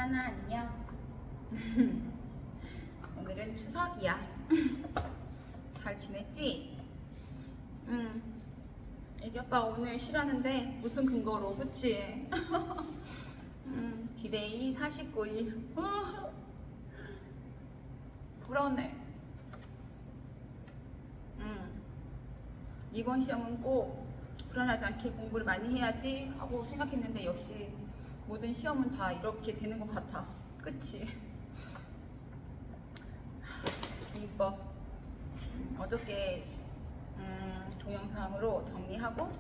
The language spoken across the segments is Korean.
하나 안녕. 오늘은 추석이야. 잘 지냈지? 애기 아빠 오늘 쉬라는데 무슨 근거로, 그치? 디데이 49일. 불안해. 이번 시험은 꼭 불안하지 않게 공부를 많이 해야지 하고 생각했는데 역시 모든 시험은 다 이렇게 되는 것 같아. 그치? 이거 어저께 동영상으로 정리하고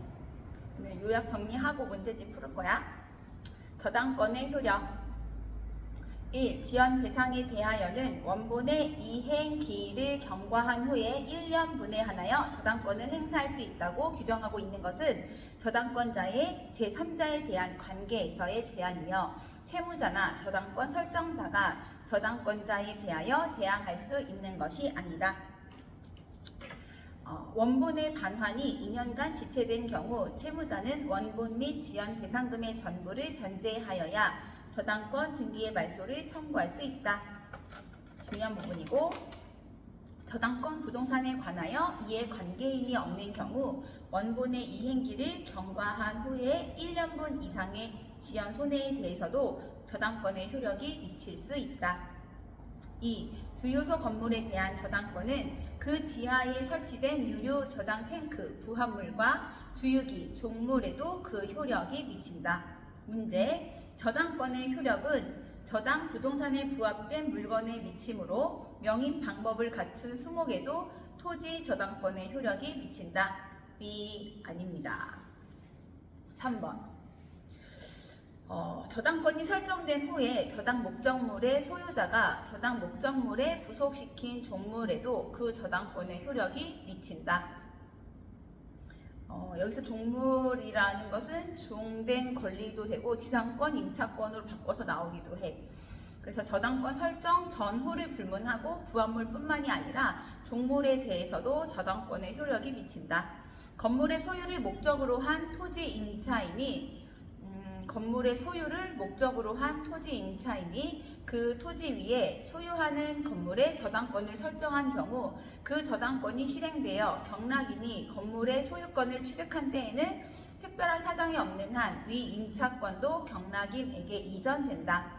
오늘 요약 정리하고 문제집 풀 거야. 저당권의 효력 1. 지연 대상에 대하여는 원본의 이행 기일을 경과한 후에 1년분에 한하여 저당권을 행사할 수 있다고 규정하고 있는 것은 저당권자의 제3자에 대한 관계에서의 제한이며 채무자나 저당권 설정자가 저당권자에 대하여 대항할 수 있는 것이 아니다. 원본의 반환이 2년간 지체된 경우 채무자는 원본 및 지연 배상금의 전부를 변제하여야 저당권 등기의 말소를 청구할 수 있다. 중요한 부분이고, 저당권 부동산에 관하여 이해 관계인이 없는 경우 원본의 이행기를 경과한 후에 1년분 이상의 지연 손해에 대해서도 저당권의 효력이 미칠 수 있다. 2. 주유소 건물에 대한 저당권은 그 지하에 설치된 유료 저장 탱크, 부합물과 주유기, 종물에도 그 효력이 미친다. 문제. 저당권의 효력은 저당 부동산에 부합된 물건에 미치므로 명인 방법을 갖춘 수목에도 토지 저당권의 효력이 미친다. B. 아닙니다. 3번. 저당권이 설정된 후에 저당 목적물의 소유자가 저당 목적물에 부속시킨 종물에도 그 저당권의 효력이 미친다. 여기서 종물이라는 것은 종된 권리도 되고 지상권, 임차권으로 바꿔서 나오기도 해. 그래서 저당권 설정 전후를 불문하고 부합물뿐만이 아니라 종물에 대해서도 저당권의 효력이 미친다. 건물의 소유를 목적으로 한 토지 임차인이 그 토지 위에 소유하는 건물의 저당권을 설정한 경우 그 저당권이 실행되어 경락인이 건물의 소유권을 취득한 때에는 특별한 사정이 없는 한 위 임차권도 경락인에게 이전된다.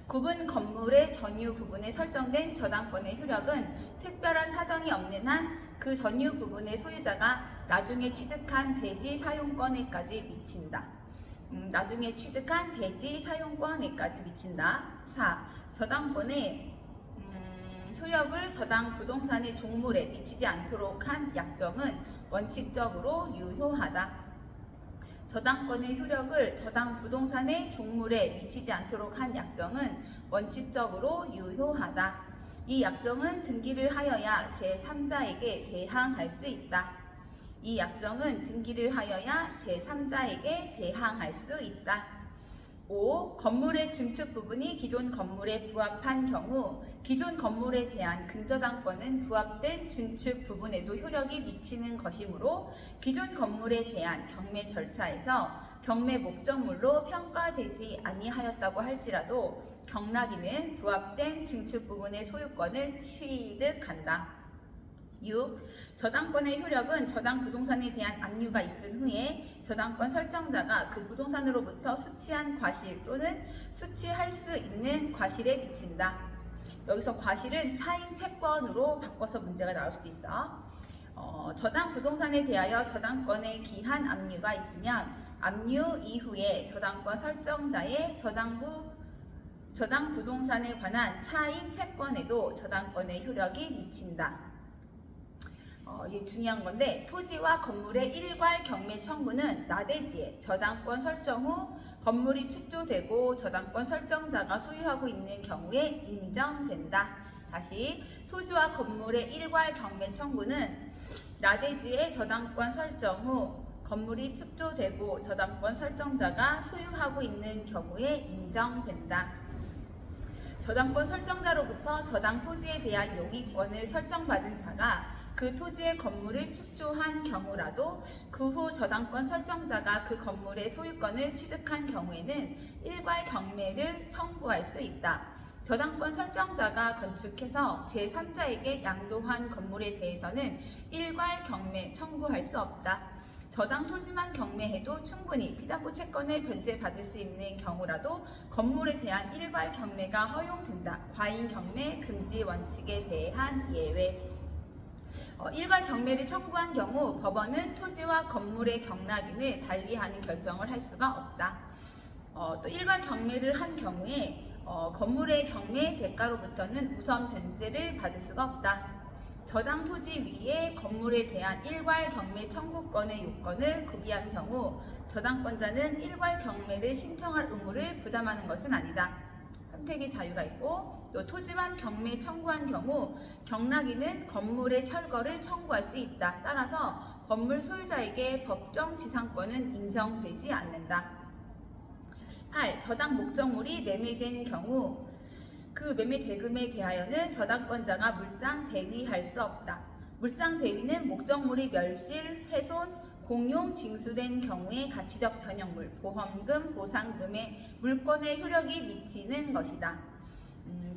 구분 건물의 전유 부분에 설정된 저당권의 효력은 특별한 사정이 없는 한 그 전유 부분의 소유자가 나중에 취득한 대지 사용권에까지 미친다. 나중에 취득한 대지 사용권에까지 미친다. 4. 저당권의 효력을 저당 부동산의 종물에 미치지 않도록 한 약정은 원칙적으로 유효하다. 저당권의 효력을 저당 부동산의 종물에 미치지 않도록 한 약정은 원칙적으로 유효하다. 이 약정은 등기를 하여야 제3자에게 대항할 수 있다. 이 약정은 등기를 하여야 제3자에게 대항할 수 있다. 5. 건물의 증축 부분이 기존 건물에 부합한 경우 기존 건물에 대한 근저당권은 부합된 증축 부분에도 효력이 미치는 것이므로 기존 건물에 대한 경매 절차에서 경매 목적물로 평가되지 아니하였다고 할지라도 경락인은 부합된 증축 부분의 소유권을 취득한다. 6. 저당권의 효력은 저당 부동산에 대한 압류가 있은 후에 저당권 설정자가 그 부동산으로부터 수취한 과실 또는 수취할 수 있는 과실에 미친다. 여기서 과실은 차임 채권으로 바꿔서 문제가 나올 수도 있어. 저당 부동산에 대하여 저당권의 기한 압류가 있으면 압류 이후에 저당권 설정자의 저당 부동산에 관한 차임 채권에도 저당권의 효력이 미친다. 이게 중요한 건데 토지와 건물의 일괄 경매 청구는 나대지에 저당권 설정 후 건물이 축조되고 저당권 설정자가 소유하고 있는 경우에 인정된다. 다시 토지와 건물의 일괄 경매 청구는 나대지에 저당권 설정 후 건물이 축조되고 저당권 설정자가 소유하고 있는 경우에 인정된다. 저당권 설정자로부터 저당 토지에 대한 용의권을 설정받은 자가 그 토지의 건물을 축조한 경우라도 그 후 저당권 설정자가 그 건물의 소유권을 취득한 경우에는 일괄 경매를 청구할 수 있다. 저당권 설정자가 건축해서 제3자에게 양도한 건물에 대해서는 일괄 경매 청구할 수 없다. 저당 토지만 경매해도 충분히 피담보 채권을 변제받을 수 있는 경우라도 건물에 대한 일괄 경매가 허용된다. 과잉 경매 금지 원칙에 대한 예외. 일괄 경매를 청구한 경우 법원은 토지와 건물의 경락인을 달리하는 결정을 할 수가 없다. 또 일괄 경매를 한 경우에 건물의 경매 대가로부터는 우선 변제를 받을 수가 없다. 저당 토지 위에 건물에 대한 일괄 경매 청구권의 요건을 구비한 경우 저당권자는 일괄 경매를 신청할 의무를 부담하는 것은 아니다. 선택의 자유가 있고, 또 토지만 경매 청구한 경우 경락인은 건물의 철거를 청구할 수 있다. 따라서 건물 소유자에게 법정 지상권은 인정되지 않는다. 8. 저당 목적물이 매매된 경우 그 매매 대금에 대하여는 저당권자가 물상 대위할 수 없다. 물상 대위는 목적물이 멸실, 훼손, 공용, 징수된 경우의 가치적 변형물, 보험금, 보상금에 물권의 효력이 미치는 것이다.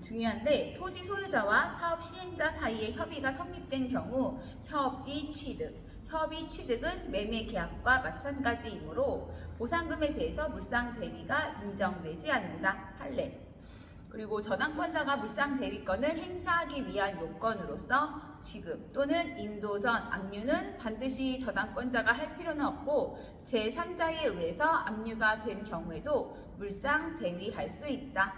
중요한데 토지 소유자와 사업 시행자 사이에 협의가 성립된 경우 협의 취득. 협의 취득은 매매 계약과 마찬가지이므로 보상금에 대해서 물상 대위가 인정되지 않는다. 판례. 그리고 저당권자가 물상 대위권을 행사하기 위한 요건으로서 지급 또는 인도 전 압류는 반드시 저당권자가 할 필요는 없고 제3자에 의해서 압류가 된 경우에도 물상 대위할 수 있다.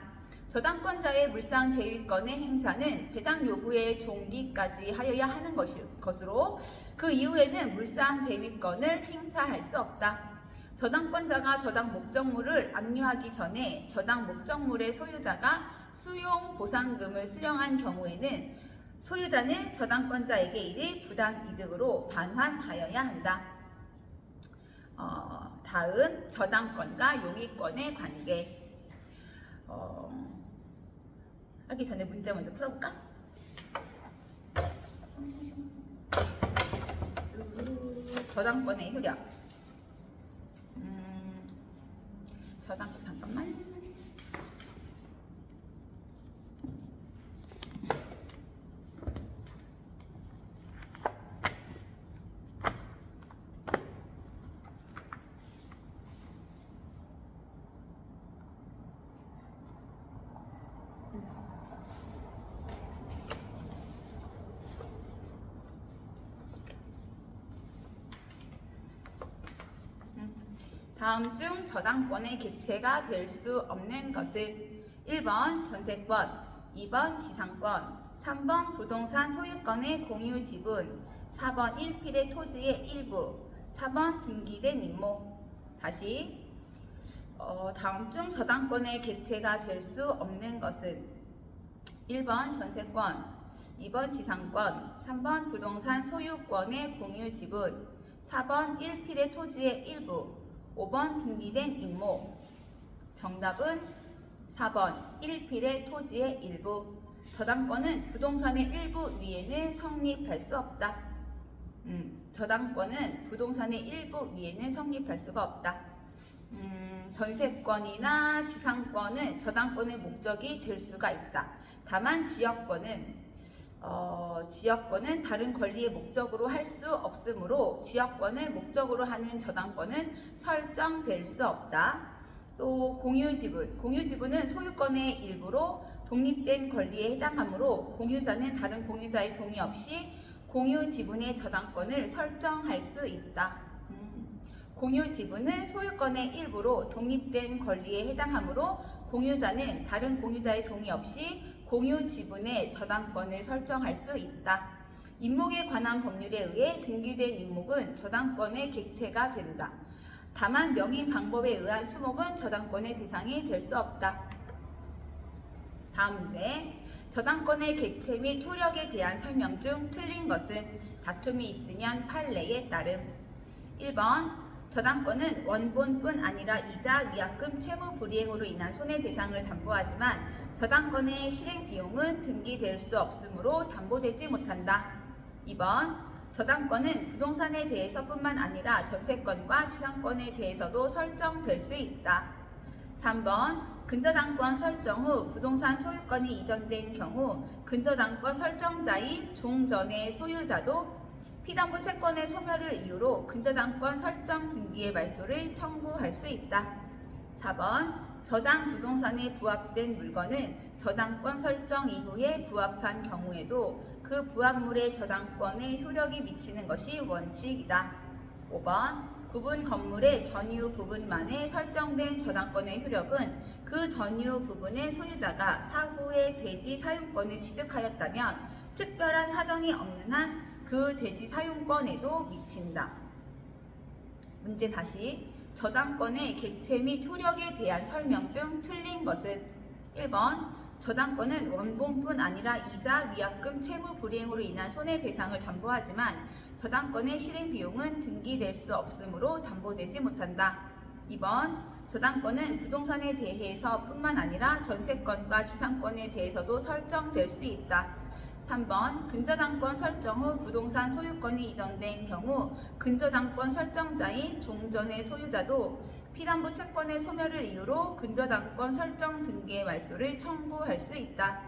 저당권자의 물상 대위권의 행사는 배당 요구의 종기까지 하여야 하는 것으로 그 이후에는 물상 대위권을 행사할 수 없다. 저당권자가 저당 목적물을 압류하기 전에 저당 목적물의 소유자가 수용 보상금을 수령한 경우에는 소유자는 저당권자에게 이를 부당이득으로 반환하여야 한다. 다음 저당권과 용의권의 관계. 하기 전에 문제 먼저 풀어볼까? 저당권의 효력. 저당권 잠깐만. 다음 중 저당권의 객체가 될 수 없는 것은 1번 전세권, 2번 지상권, 3번 부동산 소유권의 공유 지분, 4번 1필의 토지의 일부, 4번 등기된 임목. 다시 다음 중 저당권의 객체가 될 수 없는 것은 1번 전세권, 2번 지상권, 3번 부동산 소유권의 공유 지분, 4번 1필의 토지의 일부, 5번 등기된 임목. 정답은 4번 1필의 토지의 일부. 저당권은 부동산의 일부 위에는 성립할 수 없다. 저당권은 부동산의 일부 위에는 성립할 수가 없다. 전세권이나 지상권은 저당권의 목적이 될 수가 있다. 다만 지역권은 다른 권리의 목적으로 할 수 없으므로 지역권을 목적으로 하는 저당권은 설정될 수 없다. 또 공유지분은 소유권의 일부로 독립된 권리에 해당하므로 공유자는 다른 공유자의 동의 없이 공유지분의 저당권을 설정할 수 있다. 공유지분은 소유권의 일부로 독립된 권리에 해당하므로 공유자는 다른 공유자의 동의 없이 공유 지분의 저당권을 설정할 수 있다. 임목에 관한 법률에 의해 등기된 임목은 저당권의 객체가 된다. 다만 명인 방법에 의한 수목은 저당권의 대상이 될 수 없다. 다음 문제. 저당권의 객체 및 효력에 대한 설명 중 틀린 것은 다툼이 있으면 판례에 따름. 1번 저당권은 원본뿐 아니라 이자, 위약금, 채무 불이행으로 인한 손해배상을 담보하지만 저당권의 실행 비용은 등기될 수 없으므로 담보되지 못한다. 2번 저당권은 부동산에 대해서뿐만 아니라 전세권과 지상권에 대해서도 설정될 수 있다. 3번 근저당권 설정 후 부동산 소유권이 이전된 경우 근저당권 설정자인 종전의 소유자도 피담보 채권의 소멸을 이유로 근저당권 설정 등기의 말소를 청구할 수 있다. 4번 저당 부동산에 부합된 물건은 저당권 설정 이후에 부합한 경우에도 그 부합물의 저당권에 효력이 미치는 것이 원칙이다. 5번 구분 건물의 전유 부분만에 설정된 저당권의 효력은 그 전유 부분의 소유자가 사후에 대지 사용권을 취득하였다면 특별한 사정이 없는 한 그 대지 사용권에도 미친다. 문제 다시. 저당권의 객체 및 효력에 대한 설명 중 틀린 것은 1번 저당권은 원본뿐 아니라 이자, 위약금, 채무 불이행으로 인한 손해배상을 담보하지만 저당권의 실행 비용은 등기될 수 없으므로 담보되지 못한다. 2번 저당권은 부동산에 대해서 뿐만 아니라 전세권과 지상권에 대해서도 설정될 수 있다. 3번 근저당권 설정 후 부동산 소유권이 이전된 경우 근저당권 설정자인 종전의 소유자도 피담보 채권의 소멸을 이유로 근저당권 설정 등기의 말소를 청구할 수 있다.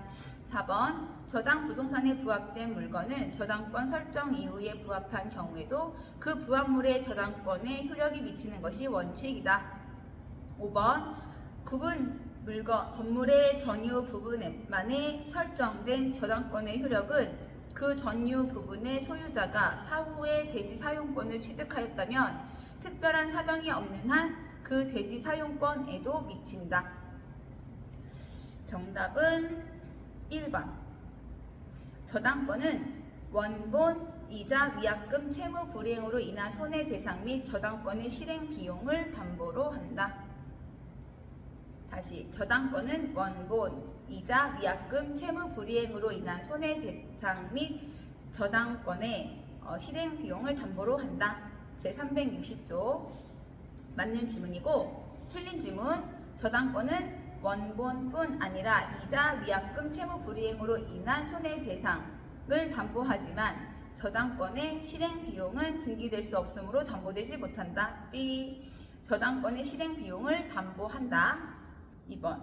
4번 저당 부동산에 부합된 물건은 저당권 설정 이후에 부합한 경우에도 그 부합물의 저당권에 효력이 미치는 것이 원칙이다. 5번 구분 건물의 전유 부분에만에 설정된 저당권의 효력은 그 전유 부분의 소유자가 사후에 대지 사용권을 취득하였다면 특별한 사정이 없는 한 그 대지 사용권에도 미친다. 정답은 1번. 저당권은 원본, 이자, 위약금, 채무 불이행으로 인한 손해배상 및 저당권의 실행 비용을 담보로 한다. 다시 저당권은 원본, 이자, 위약금, 채무 불이행으로 인한 손해배상 및 저당권의 실행 비용을 담보로 한다. 제360조 맞는 지문이고 틀린 지문 저당권은 원본뿐 아니라 이자, 위약금, 채무 불이행으로 인한 손해배상을 담보하지만 저당권의 실행 비용은 등기될 수 없으므로 담보되지 못한다. B. 저당권의 실행 비용을 담보한다. 2번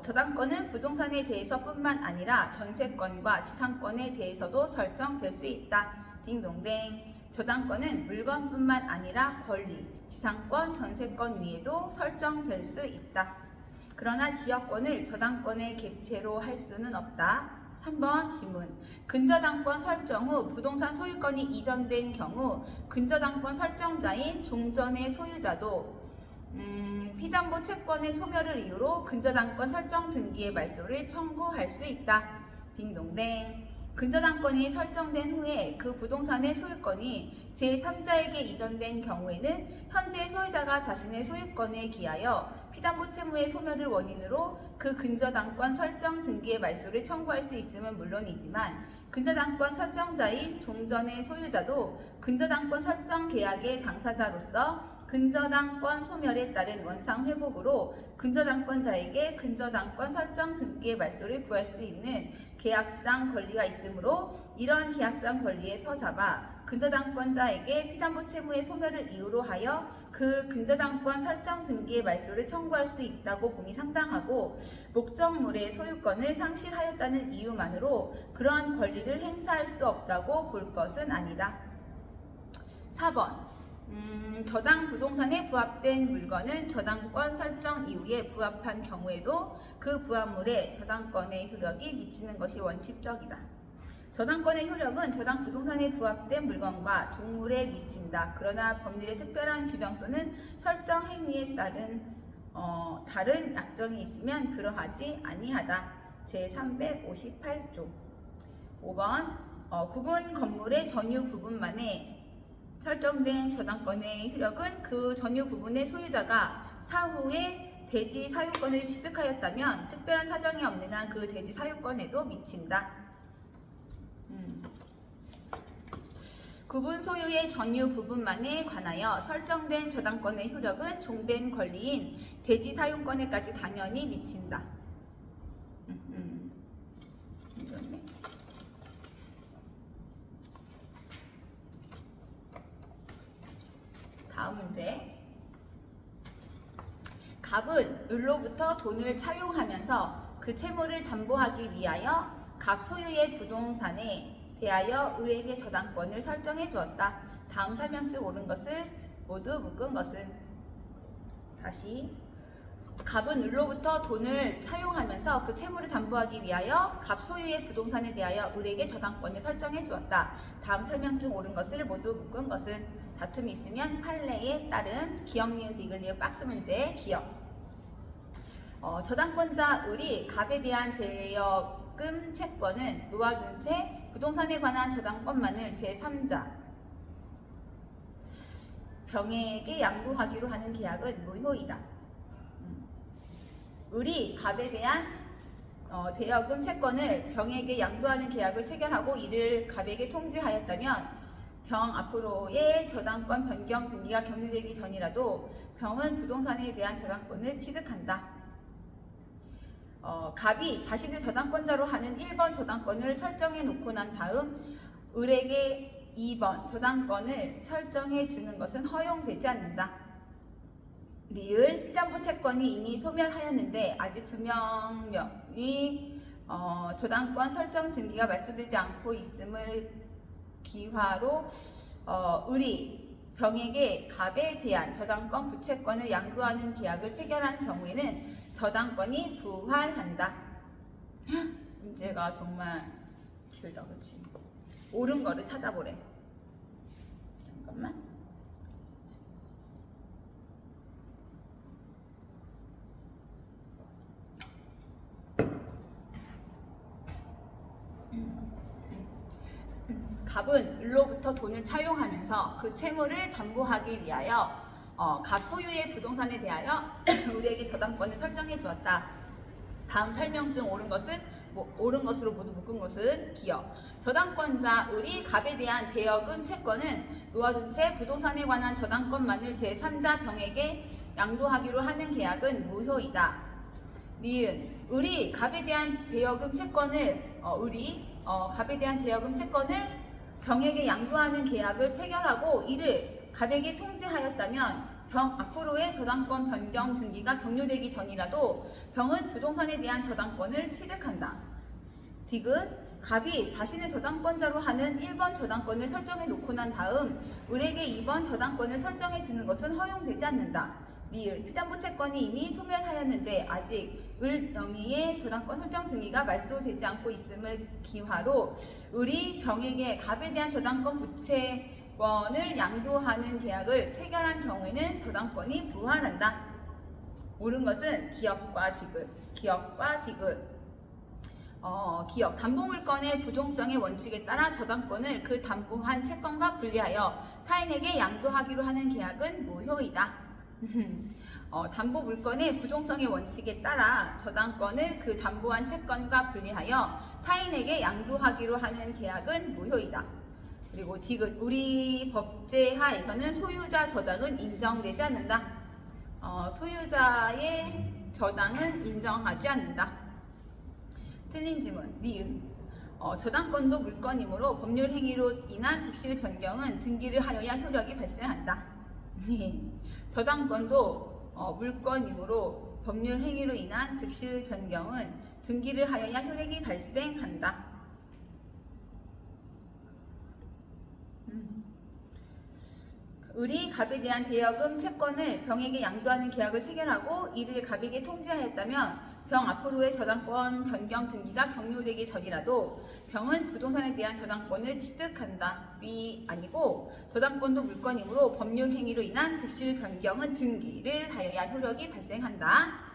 저당권은 부동산에 대해서뿐만 아니라 전세권과 지상권에 대해서도 설정될 수 있다. 딩동댕. 저당권은 물건뿐만 아니라 권리, 지상권, 전세권 위에도 설정될 수 있다. 그러나 지역권을 저당권의 객체로 할 수는 없다. 3번 지문. 근저당권 설정 후 부동산 소유권이 이전된 경우 근저당권 설정자인 종전의 소유자도 피담보 채권의 소멸을 이유로 근저당권 설정 등기의 말소를 청구할 수 있다. 딩동댕. 근저당권이 설정된 후에 그 부동산의 소유권이 제3자에게 이전된 경우에는 현재 소유자가 자신의 소유권에 기하여 피담보 채무의 소멸을 원인으로 그 근저당권 설정 등기의 말소를 청구할 수 있음은 물론이지만 근저당권 설정자인 종전의 소유자도 근저당권 설정 계약의 당사자로서 근저당권 소멸에 따른 원상 회복으로 근저당권자에게 근저당권 설정 등기의 말소를 구할 수 있는 계약상 권리가 있으므로 이러한 계약상 권리에 터잡아 근저당권자에게 피담보 채무의 소멸을 이유로 하여 그 근저당권 설정 등기의 말소를 청구할 수 있다고 봄이 상당하고 목적물의 소유권을 상실하였다는 이유만으로 그러한 권리를 행사할 수 없다고 볼 것은 아니다. 4번 저당 부동산에 부합된 물건은 저당권 설정 이후에 부합한 경우에도 그 부합물에 저당권의 효력이 미치는 것이 원칙적이다. 저당권의 효력은 저당 부동산에 부합된 물건과 동물에 미친다. 그러나 법률의 특별한 규정 또는 설정 행위에 따른 다른 약정이 있으면 그러하지 아니하다. 제358조 5번 구분 건물의 전유 부분만에 설정된 저당권의 효력은 그 전유 부분의 소유자가 사후에 대지 사용권을 취득하였다면 특별한 사정이 없는 한 그 대지 사용권에도 미친다. 구분 소유의 전유 부분만에 관하여 설정된 저당권의 효력은 종된 권리인 대지 사용권에까지 당연히 미친다. 다음 문제. 갑은 을로부터 돈을 차용하면서 그 채무를 담보하기 위하여 갑 소유의 부동산에 대하여 을에게 저당권을 설정해 주었다. 다음 설명 중 옳은 것을 모두 묶은 것은. 다시. 갑은 을로부터 돈을 차용하면서 그 채무를 담보하기 위하여 갑 소유의 부동산에 대하여 을에게 저당권을 설정해 주었다. 다음 설명 중 옳은 것을 모두 묶은 것은. 다툼이 있으면 판례에 따른 기역, 니은, 디귿, 리을 박스 문제의 기역. 저당권자 을이 갑에 대한 대여금 채권은 놓아둔 채 부동산에 관한 저당권만을 제3자 병에게 양도하기로 하는 계약은 무효이다. 을이 갑에 대한 대여금 채권을 병에게 양도하는 계약을 체결하고 이를 갑에게 통지하였다면 병 앞으로의 저당권 변경 등기가 격리되기 전이라도 병은 부동산에 대한 저당권을 취득한다. 갑이 자신을 저당권자로 하는 1번 저당권을 설정해 놓고 난 다음 을에게 2번 저당권을 설정해 주는 것은 허용되지 않는다. 리을 피담보 채권이 이미 소멸하였는데 아직 두 명이 저당권 설정 등기가 말소되지 않고 있음을 기화로 을이 병에게 갑에 대한 저당권 부채권을 양도하는 계약을 체결한 경우에는 저당권이 부활한다. 문제가 정말 길다, 그렇지? 옳은 거를 찾아보래. 잠깐만. 갑은 을로부터 돈을 차용하면서 그 채무를 담보하기 위하여 갑 소유의 부동산에 대하여 을에게 저당권을 설정해 주었다. 다음 설명 중 옳은 것은 옳은 것으로 모두 묶은 것은 기역. 저당권자 을이 갑에 대한 대여금 채권은 놓아둔 채 부동산에 관한 저당권만을 제3자 병에게 양도하기로 하는 계약은 무효이다. 니은 을이 갑에 대한 대여금 채권을 갑에 대한 대여금 채권을 병에게 양도하는 계약을 체결하고 이를 갑에게 통지하였다면 병 앞으로의 저당권 변경 등기가 격려되기 전이라도 병은 부동산에 대한 저당권을 취득한다. 디귿 갑이 자신의 저당권자로 하는 1번 저당권을 설정해 놓고 난 다음 을에게 2번 저당권을 설정해 주는 것은 허용되지 않는다. 리을 피담보 채권이 이미 소멸하였는데 아직 을 명의의 저당권 설정 등기가 말소되지 않고 있음을 기화로 을이 병에게 갑에 대한 저당권 부채권을 양도하는 계약을 체결한 경우에는 저당권이 부활한다. 옳은 것은 기역과 디귿. 기역과 디귿. 기역. 담보물건의 부동성의 원칙에 따라 저당권을 그 담보한 채권과 분리하여 타인에게 양도하기로 하는 계약은 무효이다. 담보 물건의 부동성의 원칙에 따라 저당권을 그 담보한 채권과 분리하여 타인에게 양도하기로 하는 계약은 무효이다. 그리고 디귿 우리 법제하에서는 소유자 저당은 인정되지 않는다. 소유자의 저당은 인정하지 않는다. 틀린 지문 니은 저당권도 물건이므로 법률 행위로 인한 득실 변경은 등기를 하여야 효력이 발생한다. 저당권도 물건이므로 법률 행위로 인한 득실 변경은 등기를 하여야 효력이 발생한다. 을이 갑에 대한 대여금 채권을 병에게 양도하는 계약을 체결하고 이를 갑에게 통지하였다면 병 앞으로의 저당권 변경 등기가 격려되기 전이라도 병은 부동산에 대한 저당권을 취득한다. 이 아니고 저당권도 물건이므로 법률 행위로 인한 득실 변경은 등기를 하여야 효력이 발생한다.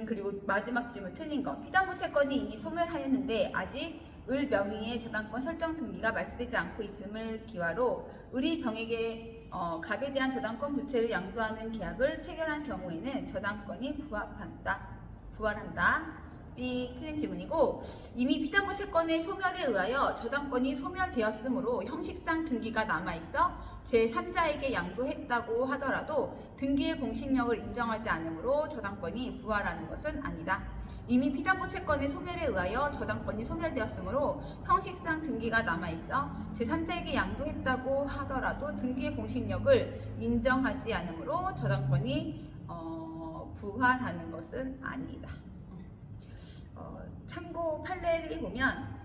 그리고 마지막 질문 틀린 거. 피담보 채권이 이미 소멸하였는데 아직 을 명의의 저당권 설정 등기가 말소되지 않고 있음을 기화로 을이 병에게 갑에 대한 저당권 부채를 양도하는 계약을 체결한 경우에는 저당권이 부활한다. 이 틀린 지문이고 이미 피담보 채권의 소멸에 의하여 저당권이 소멸되었으므로 형식상 등기가 남아있어 제3자에게 양도했다고 하더라도 등기의 공신력을 인정하지 않으므로 저당권이 부활하는 것은 아니다. 이미 피담보 채권의 소멸에 의하여 저당권이 소멸되었으므로 형식상 등기가 남아있어 제3자에게 양도했다고 하더라도 등기의 공식력을 인정하지 않으므로 저당권이 부활하는 것은 아니다. 참고 판례를 보면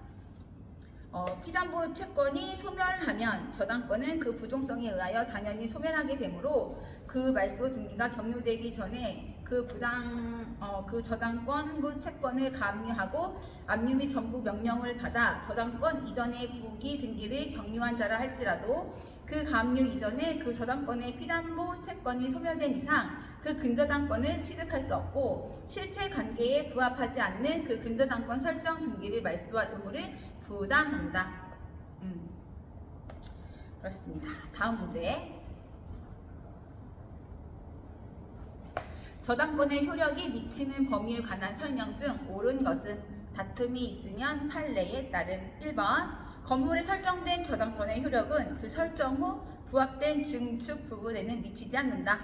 피담보 채권이 소멸하면 저당권은 그 부동성에 의하여 당연히 소멸하게 되므로 그 말소 등기가 경료되기 전에 그 저당권 그 채권을 감유하고 압류 및 전부 명령을 받아 저당권 이전의 부기 등기를 경유한 자라 할지라도 그 감유 이전에 그 저당권의 피담보 채권이 소멸된 이상 그 근저당권을 취득할 수 없고 실체 관계에 부합하지 않는 그 근저당권 설정 등기를 말소할 의무를 부담한다. 그렇습니다. 다음 문제. 저당권의 효력이 미치는 범위에 관한 설명 중 옳은 것은 다툼이 있으면 판례에 따른 1번 건물에 설정된 저당권의 효력은 그 설정 후 부합된 증축 부분에는 미치지 않는다.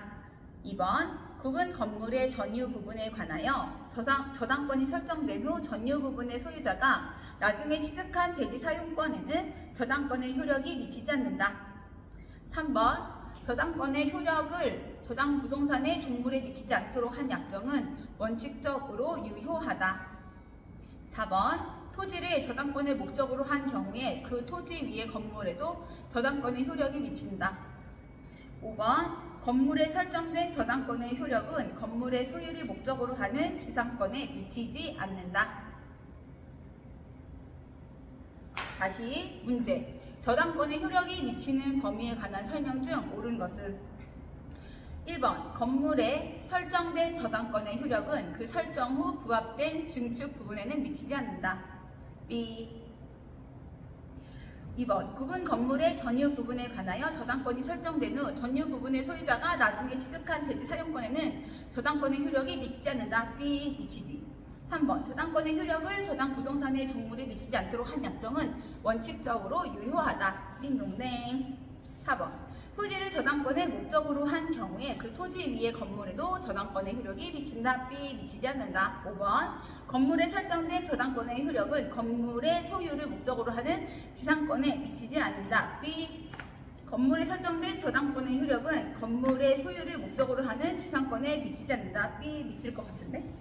2번 구분 건물의 전유 부분에 관하여 저당권이 설정된 후 전유 부분의 소유자가 나중에 취득한 대지 사용권에는 저당권의 효력이 미치지 않는다. 3번 저당권의 효력을 저당 부동산의 종물에 미치지 않도록 한 약정은 원칙적으로 유효하다. 4번 토지를 저당권의 목적으로 한 경우에 그 토지 위의 건물에도 저당권의 효력이 미친다. 5번 건물에 설정된 저당권의 효력은 건물의 소유를 목적으로 하는 지상권에 미치지 않는다. 다시 문제. 저당권의 효력이 미치는 범위에 관한 설명 중 옳은 것은 1번 건물에 설정된 저당권의 효력은 그 설정 후 부합된 증축 부분에는 미치지 않는다. B. 2번 구분 건물의 전유 부분에 관하여 저당권이 설정된 후 전유 부분의 소유자가 나중에 취득한 대지 사용권에는 저당권의 효력이 미치지 않는다. B. 미치지. 3번 저당권의 효력을 저당 부동산의 종물에 미치지 않도록 한 약정은 원칙적으로 유효하다. 띵동댕. 4번 토지를 저당권의 목적으로 한 경우에 그 토지 위의 건물에도 저당권의 효력이 미친다. B. 미치지 않는다. 5번 건물에 설정된 저당권의 효력은 건물의 소유를 목적으로 하는 지상권에 미치지 않는다. B. 건물에 설정된 저당권의 효력은 건물의 소유를 목적으로 하는 지상권에 미치지 않는다. B. 미칠 것 같은데?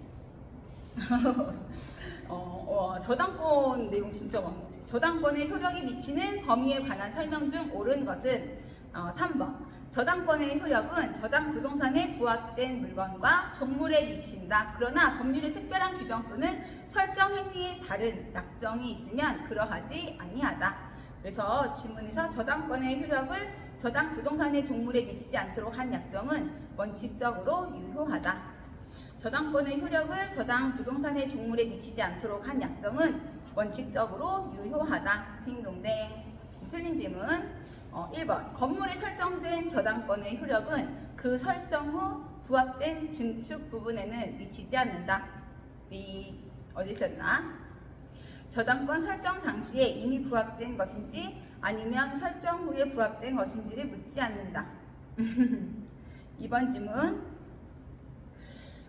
저당권 내용 진짜 많은데. 저당권의 효력이 미치는 범위에 관한 설명 중 옳은 것은 3번 저당권의 효력은 저당 부동산에 부합된 물건과 종물에 미친다. 그러나 법률의 특별한 규정 또는 설정 행위에 다른 약정이 있으면 그러하지 아니하다. 그래서 지문에서 저당권의 효력을 저당 부동산의 종물에 미치지 않도록 한 약정은 원칙적으로 유효하다. 저당권의 효력을 저당 부동산의 종물에 미치지 않도록 한 약정은 원칙적으로 유효하다. 딩동댕. 틀린 질문 1번 건물에 설정된 저당권의 효력은 그 설정 후 부합된 증축 부분에는 미치지 않는다. B. 어디 있었나? 저당권 설정 당시에 이미 부합된 것인지 아니면 설정 후에 부합된 것인지를 묻지 않는다. 2번 질문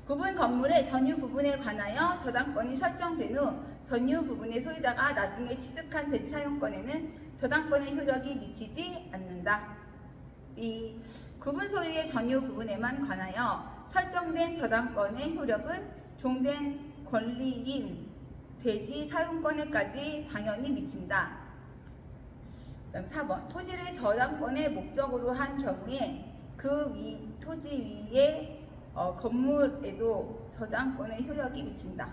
구분 건물의 전유 부분에 관하여 저당권이 설정된 후 전유 부분의 소유자가 나중에 취득한 대지 사용권에는 저당권의 효력이 미치지 않는다. B. 구분 소유의 전유 부분에만 관하여 설정된 저당권의 효력은 종된 권리인 대지 사용권에까지 당연히 미친다. 그다음 4번 토지를 저당권의 목적으로 한 경우에 그 토지 위에 건물에도 저당권의 효력이 미친다.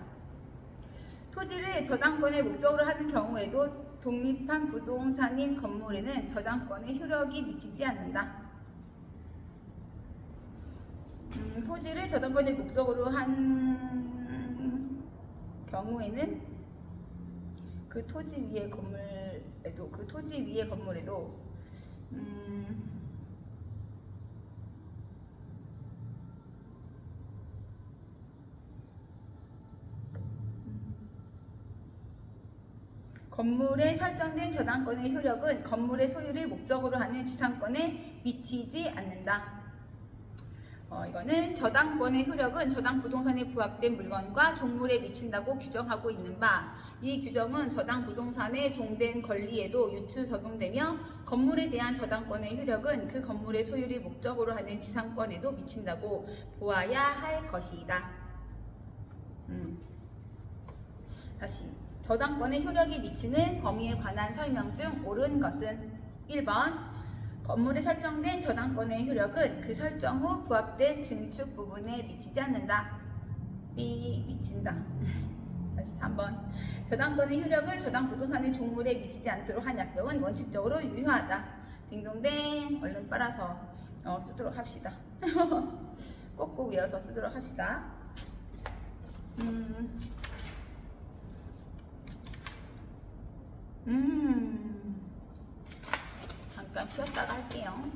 토지를 저당권의 목적으로 하는 경우에도 독립한 부동산인 건물에는 저당권의 효력이 미치지 않는다. 토지를 저당권의 목적으로 한 경우에는 그 토지 위의 건물에도 건물에 설정된 저당권의 효력은 건물의 소유를 목적으로 하는 지상권에 미치지 않는다. 이거는 저당권의 효력은 저당 부동산에 부합된 물건과 종물에 미친다고 규정하고 있는 바, 이 규정은 저당 부동산의 종된 권리에도 유추 적용되며 건물에 대한 저당권의 효력은 그 건물의 소유를 목적으로 하는 지상권에도 미친다고 보아야 할 것이다. 다시 저당권의 효력이 미치는 범위에 관한 설명 중 옳은 것은 1번 건물에 설정된 저당권의 효력은 그 설정 후 부합된 증축 부분에 미치지 않는다. B. 미친다. 다시 3번 저당권의 효력을 저당 부동산의 종물에 미치지 않도록 한 약정은 원칙적으로 유효하다. 딩동댕. 얼른 빨아서 쓰도록 합시다. 꼭꼭 외워서 쓰도록 합시다. 잠깐 쉬었다가 할게요.